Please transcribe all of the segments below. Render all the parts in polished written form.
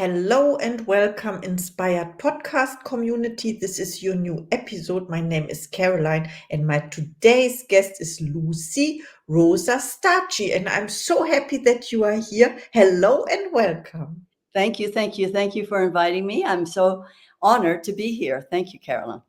Hello and welcome, Inspired Podcast community. This is your new episode. My name is Caroline, and my today's guest is Lucie Rosa-Stagi. And I'm so happy that you are here. Hello and welcome. Thank you. Thank you for inviting me. I'm so honored to be here. Thank you, Caroline.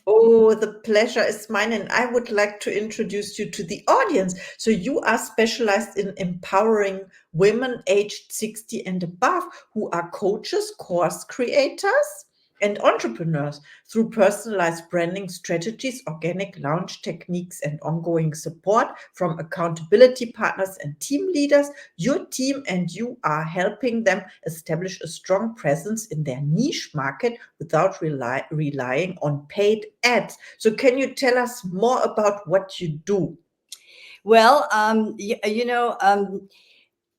Oh, the pleasure is mine, and I would like to introduce you to the audience. So, you are specialized in empowering women aged 60 and above who are coaches, course creators, and entrepreneurs through personalized branding strategies, organic launch techniques, and ongoing support from accountability partners and team leaders. Your team and you are helping them establish a strong presence in their niche market without relying on paid ads. So, can you tell us more about what you do? Well,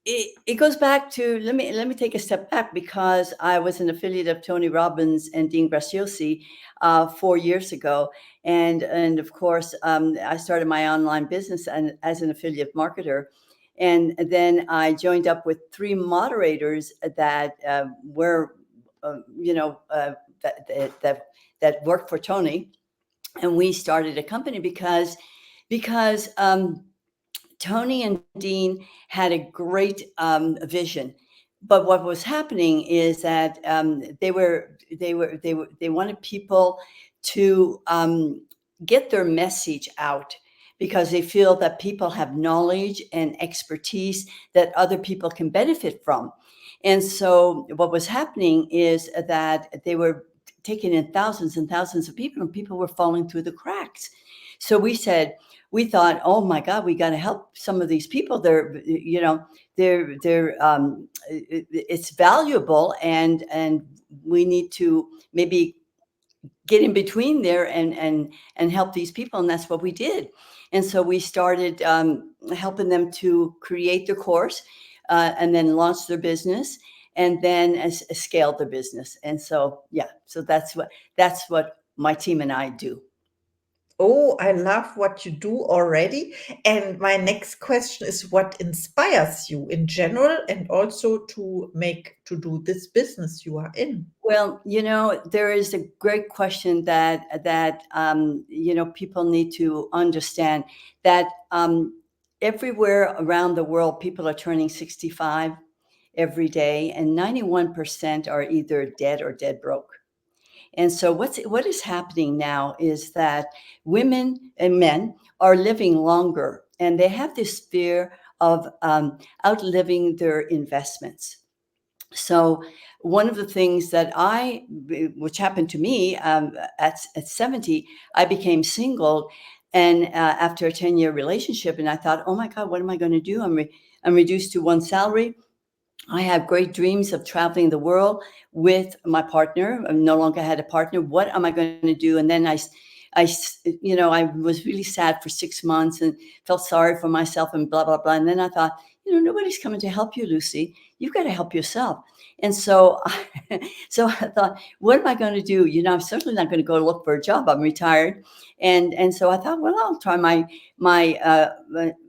it goes back to let me take a step back because I was an affiliate of Tony Robbins and Dean Graziosi 4 years ago, and of course I started my online business and as an affiliate marketer, and then I joined up with three moderators that were uh, you know uh, that worked for Tony, and we started a company because Tony and Dean had a great vision, but what was happening is that they wanted people to get their message out because they feel that people have knowledge and expertise that other people can benefit from. And so what was happening is that they were taking in thousands and thousands of people, and people were falling through the cracks. So we thought, oh my God, we got to help some of these people. It's valuable, and we need to maybe get in between there and help these people, and that's what we did. And so we started helping them to create their course, and then launch their business, and then scale their business. And so so that's what my team and I do. Oh, I love what you do already. And my next question is what inspires you in general and also to do this business you are in? Well, there is a great question that people need to understand that everywhere around the world, people are turning 65 every day, and 91% are either dead or dead broke. And so what is happening now is that women and men are living longer, and they have this fear of outliving their investments. So one of the things which happened to me at 70, I became single, and after a 10-year relationship, and I thought, oh my God, what am I going to do? I'm reduced to one salary. I have great dreams of traveling the world with my partner. I no longer had a partner. What am I going to do? And then I was really sad for 6 months and felt sorry for myself and blah, blah, blah. And then I thought, nobody's coming to help you, Lucie. You've got to help yourself. And so, so I thought, what am I going to do? I'm certainly not going to go look for a job. I'm retired. And so I thought, well, I'll try my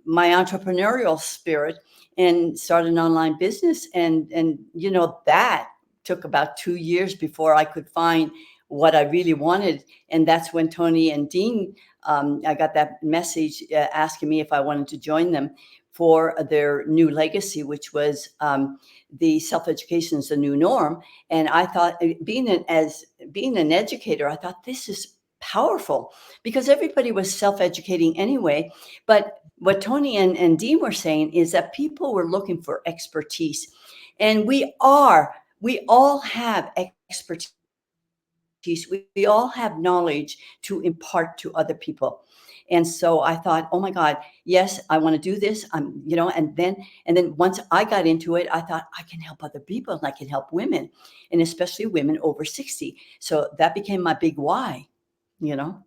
entrepreneurial spirit and start an online business. And that took about 2 years before I could find what I really wanted. And that's when Tony and Dean, I got that message asking me if I wanted to join them for their new legacy, which was the self-education is the new norm. And I thought, being an educator, I thought this is powerful because everybody was self-educating anyway. But what Tony and Dean were saying is that people were looking for expertise, and we all have expertise. We all have knowledge to impart to other people. And so I thought, oh my God, yes, I want to do this. And then once I got into it, I thought I can help other people and I can help women, and especially women over 60. So that became my big why, you know.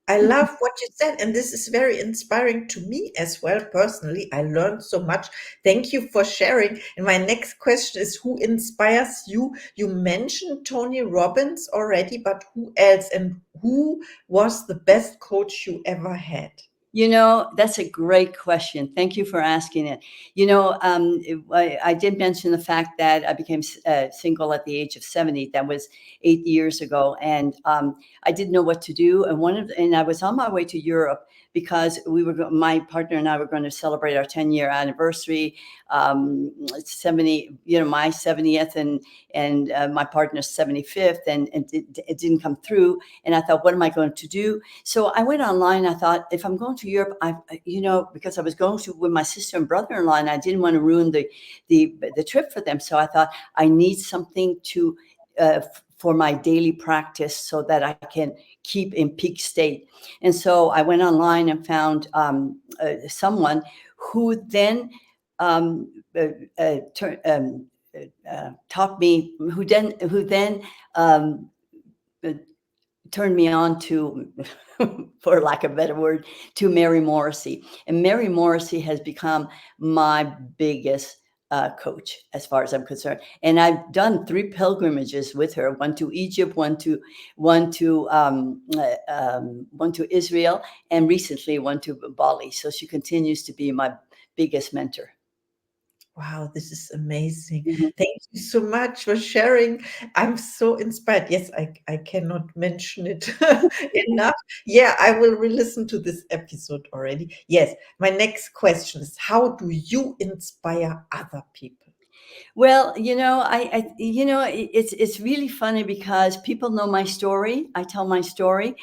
I love what you said, and this is very inspiring to me as well. Personally, I learned so much. Thank you for sharing. And my next question is who inspires you? You mentioned Tony Robbins already, but who else? And who was the best coach you ever had? That's a great question. Thank you for asking it. I did mention the fact that I became single at the age of 70. That was 8 years ago, and I didn't know what to do. And I was on my way to Europe because my partner and I were going to celebrate our 10-year anniversary, 70, my 70th and my partner's 75th, and it didn't come through. And I thought, what am I going to do? So I went online. I thought, if I'm going to Europe, because I was going to with my sister and brother-in-law, and I didn't want to ruin the trip for them. So I thought, I need something to for my daily practice so that I can keep in peak state. And so I went online and found someone who then taught me, who then turned me on to, for lack of a better word, to Mary Morrissey. And Mary Morrissey has become my biggest coach, as far as I'm concerned. And I've done 3 pilgrimages with her: one to Egypt, one to Israel, and recently one to Bali. So she continues to be my biggest mentor. Wow, this is amazing. Mhm. Thank you so much for sharing. I'm so inspired. Yes, I cannot mention it enough. Yeah, I will re-listen to this episode already. Yes, my next question is, how do you inspire other people? Well, it's really funny because people know my story. I tell my story,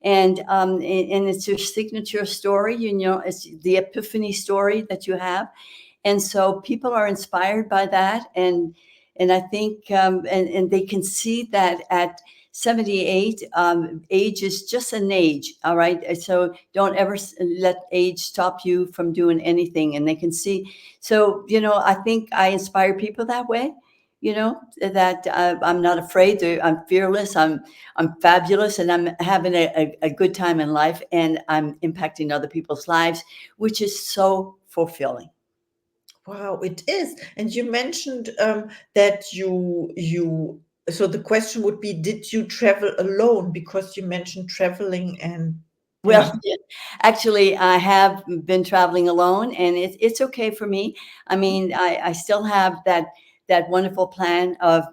and it's your signature story. It's the epiphany story that you have, and so people are inspired by that, and I think and they can see that at 78, age is just an age. All right, so don't ever let age stop you from doing anything, and they can see. So I think I inspire people that way. That I'm not afraid. I'm fearless. I'm fabulous, and I'm having a good time in life, and I'm impacting other people's lives, which is so fulfilling. Wow, it is. And you mentioned that so the question would be, did you travel alone? Because you mentioned traveling and Well, yeah. yeah, actually, I have been traveling alone, and it's okay for me. I mean, I still have that wonderful plan of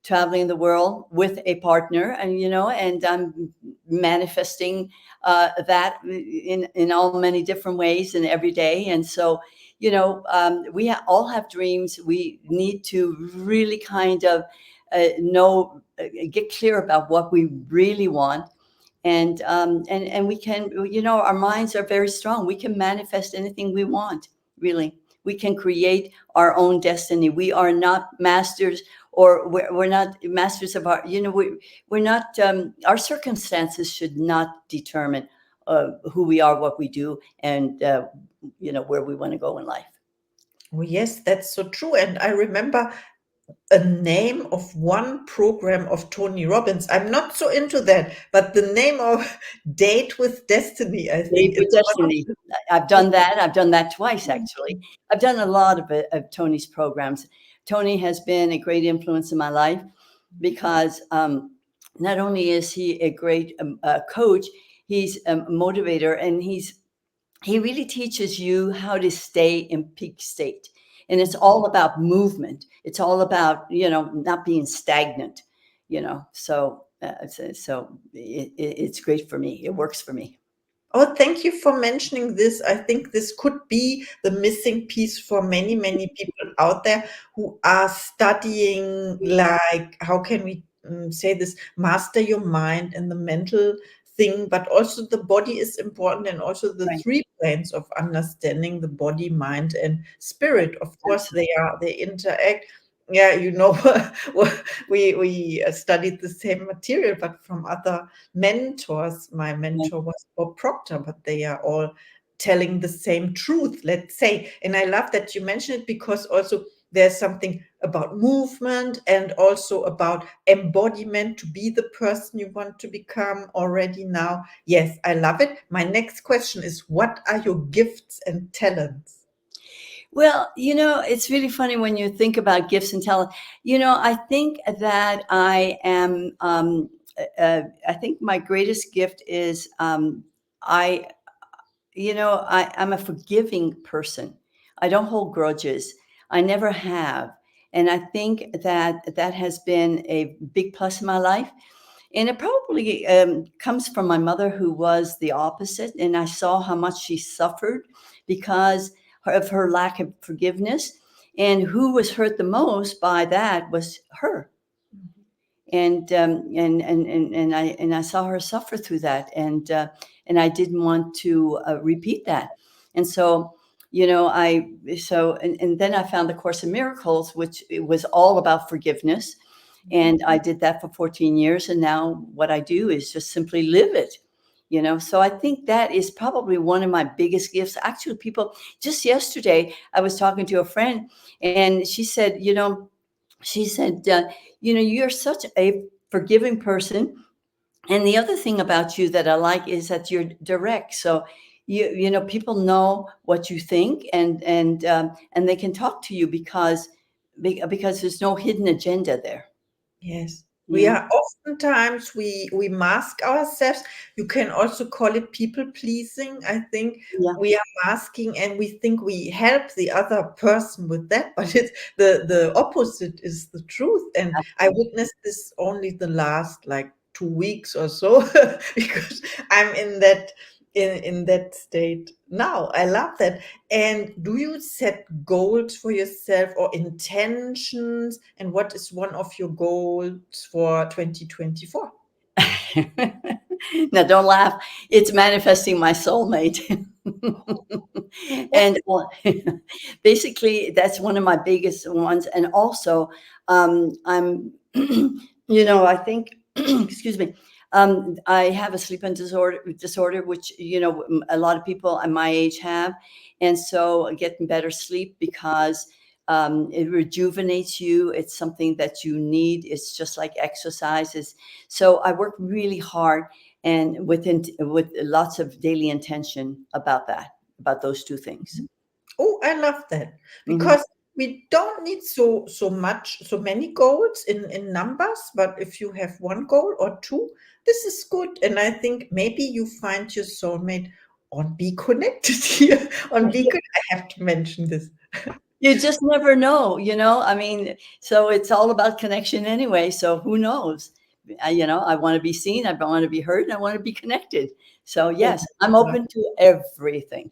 traveling the world with a partner, and I'm manifesting that in all many different ways and every day. And so, we all have dreams. We need to really kind of get clear about what we really want, and we can, our minds are very strong. We can manifest anything we want. Really, we can create our own destiny. We are not masters, or we're not masters of our, we're not, our circumstances should not determine who we are, what we do, and where we want to go in life. Oh, yes, that's so true. And I remember a name of one program of Tony Robbins. I'm not so into that, but the name of Date with Destiny, I Date think with it's one of Destiny. the. I've done that. I've done that twice, actually. I've done a lot of Tony's programs. Tony has been a great influence in my life because not only is he a great coach, he's a motivator, and he really teaches you how to stay in peak state. And it's all about movement. It's all about, not being stagnant, so it's great for me. It works for me. Oh, thank you for mentioning this. I think this could be the missing piece for many, many people out there who are studying, like, how can we say this, master your mind and the mental thing, but also the body is important, and also the Right. 3 planes of understanding the body, mind, and spirit. Of course, Absolutely. they interact. Yeah, we studied the same material, but from other mentors. My Right. mentor was Bob Proctor, but they are all telling the same truth, let's say. And I love that you mentioned it, because also there's something about movement and also about embodiment, to be the person you want to become already now. Yes, I love it. My next question is, what are your gifts and talents? Well, it's really funny when you think about gifts and talent. I think that I am, I think my greatest gift is I I'm a forgiving person. I don't hold grudges. I never have. And I think that that has been a big plus in my life. And it probably comes from my mother, who was the opposite. And I saw how much she suffered because of her lack of forgiveness. And who was hurt the most by that was her. And I saw her suffer through that, and I didn't want to repeat that. And so, and then I found the Course in Miracles, which it was all about forgiveness, and I did that for 14 years, and now what I do is just simply live it. So I think that is probably one of my biggest gifts. Actually, people, just yesterday I was talking to a friend, and she said, you're such a forgiving person. And the other thing about you that I like is that you're direct. So people know what you think, and they can talk to you because there's no hidden agenda there. Yes. You We know? are oftentimes we mask ourselves. You can also call it people pleasing. I think Yeah, we are masking and we think we help the other person with that, but it's the opposite is the truth. And I absolutely. witnessed this only the last like 2 weeks or so because I'm in that state now. I love that. And do you set goals for yourself or intentions? And what is one of your goals for 2024? Now, don't laugh. It's manifesting my soulmate. Oh, And basically, that's one of my biggest ones. And also, I'm, I think, excuse me, I have a sleep-in disorder, which, a lot of people at my age have. And so getting better sleep because it rejuvenates you. It's something that you need. It's just like exercises. So I work really hard and with lots of daily intention about that, about those two things. oh, I love that Mhm. because we don't need so many goals in numbers, but if you have one goal or two, this is good. And I think maybe you find your soulmate on Be Connected here. On Be Connected, I have to mention this. You just never know, I mean, so it's all about connection anyway. So who knows? I want to be seen. I want to be heard. And I want to be connected. So Oh, yes, I'm open to everything.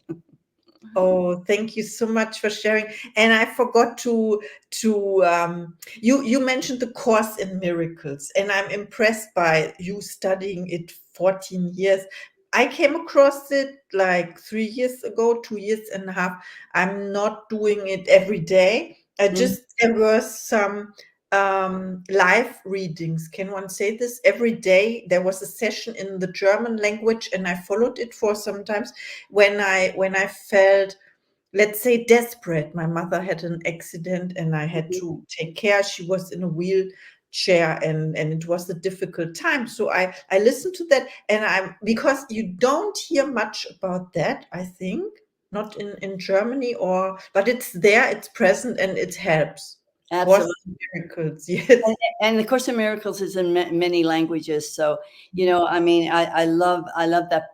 oh, thank you so much for sharing. And I forgot to you mentioned the Course in Miracles, and I'm impressed by you studying it 14 years. I came across it like 3 years ago, 2 years and a half. I'm not doing it every day. I Mhm. just there were some live readings. Can one say this? Every day there was a session in the German language, and I followed it for some times when I felt, let's say, desperate. My mother had an accident and I had to take care. She was in a wheelchair, and it was a difficult time. So I listened to that, and I'm because you don't hear much about that, I think, not in Germany, or but it's there, it's present, and it helps. Course Absolutely. in Miracles, yes. And the Course of Miracles is in many languages. So, I mean, I love that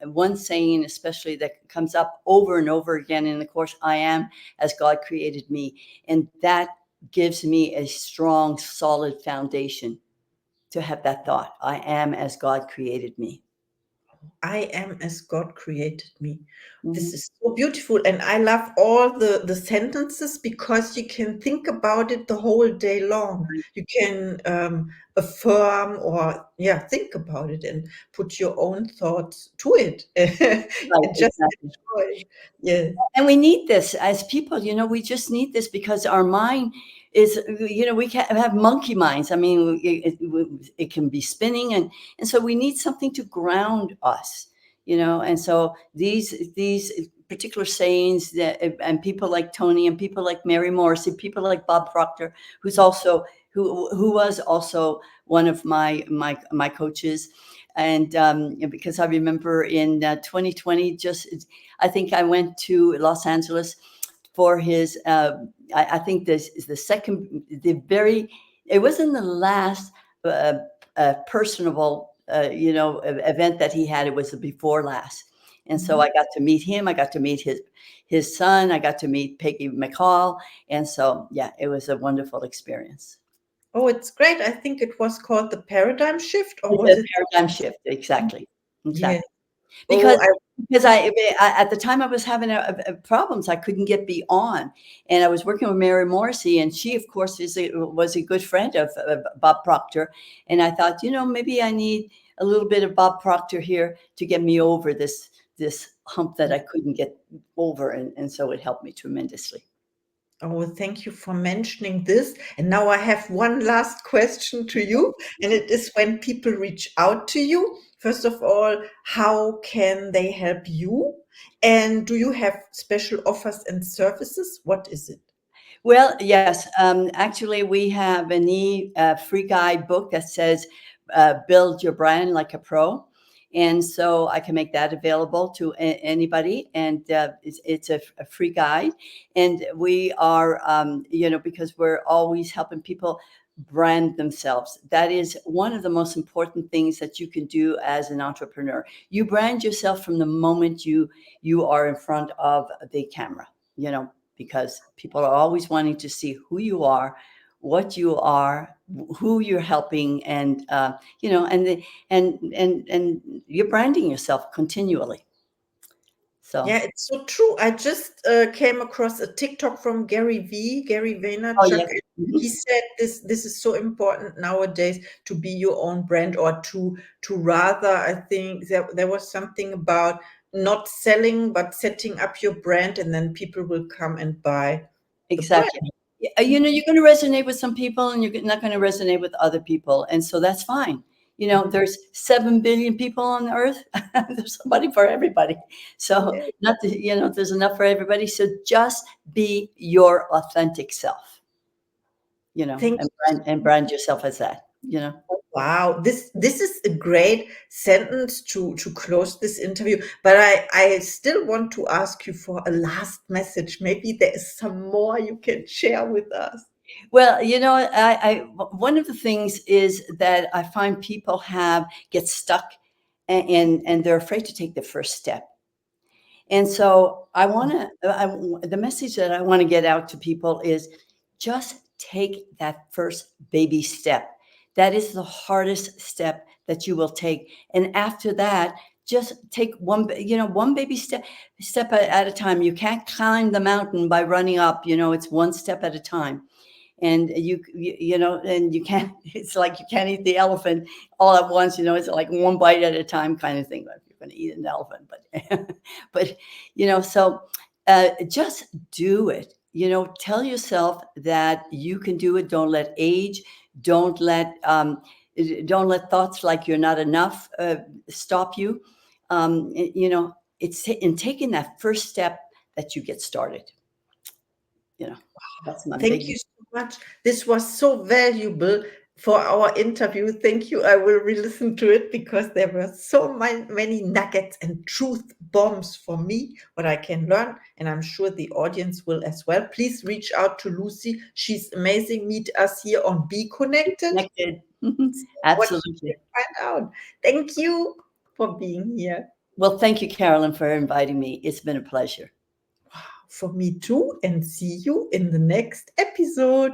one saying, especially that comes up over and over again in the Course: "I am as God created me," and that gives me a strong, solid foundation to have that thought: "I am as God created me." I am as God created me. This Mhm. is so beautiful. And I love all the sentences because you can think about it the whole day long. You can affirm or, yeah, think about it and put your own thoughts to it Right, and just exactly. enjoy. Yes. And we need this as people, we just need this because our mind is, we can have monkey minds. I mean, it can be spinning, and so we need something to ground us, and so these particular sayings that, and people like Tony and people like Mary Morrissey, people like Bob Proctor, who was also one of my coaches. And because I remember in 2020, I think I went to Los Angeles for his. I think this is the second, It wasn't the last personable, event that he had. It was the before last, And so Mhm. I got to meet him. I got to meet his son. I got to meet Peggy McCall. And so, yeah, it was a wonderful experience. Oh, it's great. I think it was called the paradigm shift, or It's was a it paradigm something? shift. Exactly. Yeah. Exactly. Oh, Because because at the time I was having problems, I couldn't get beyond, and I was working with Mary Morrissey, and she, of course, was a good friend of Bob Proctor, and I thought, maybe I need a little bit of Bob Proctor here to get me over this hump that I couldn't get over, and so it helped me tremendously. Oh, thank you for mentioning this. And now I have one last question to you, and it is when people reach out to you, first of all, how can they help you? And do you have special offers and services? What is it? Well, yes. Actually, we have an free guide book that says "Build Your Brand Like a Pro," and so I can make that available to anybody. And it's a free guide, and we are, because we're always helping people brand themselves. That is one of the most important things that you can do as an entrepreneur. You brand yourself from the moment you are in front of the camera. Because people are always wanting to see who you are, what you are, who you're helping, and and you're branding yourself continually. So, Yeah, it's so true. I just came across a TikTok from Gary oh Vaynerchuk. yes, And he mhm, said this is so important nowadays to be your own brand, or to rather, I think there was something about not selling but setting up your brand, and then people will come and buy the brand. exactly. Yeah, you're going to resonate with some people, and you're not going to resonate with other people, and so that's fine. Mhm. There's 7 billion people on the earth. There's somebody for everybody. So, Yeah. not to, there's enough for everybody. So just be your authentic self. Thank And brand yourself as that. Wow, this is a great sentence to close this interview. But I still want to ask you for a last message. Maybe there is some more you can share with us. Well, one of the things is that I find people get stuck and they're afraid to take the first step. And so the message that I want to get out to people is just take that first baby step. That is the hardest step that you will take. And after that, just take one baby step at a time. You can't climb the mountain by running up, it's one step at a time. And and you can't, it's like you can't eat the elephant all at once, it's like one bite at a time kind of thing. If you're going to eat an elephant, but but so just do it. Tell yourself that you can do it. Don't let age, don't let don't let thoughts like you're not enough stop you. It's in taking that first step that you get started. you know that's my Thank big. you so much. This was so valuable for our interview. Thank you. I will re-listen to it because there were so many nuggets and truth bombs for me, what I can learn, and I'm sure the audience will as well. Please reach out to Lucie. She's amazing. Meet us here on Be Connected. Connected. What you Absolutely. can find out. Thank you for being here. Well, thank you, Carolyn, for inviting me. It's been a pleasure. For me too, and see you in the next episode.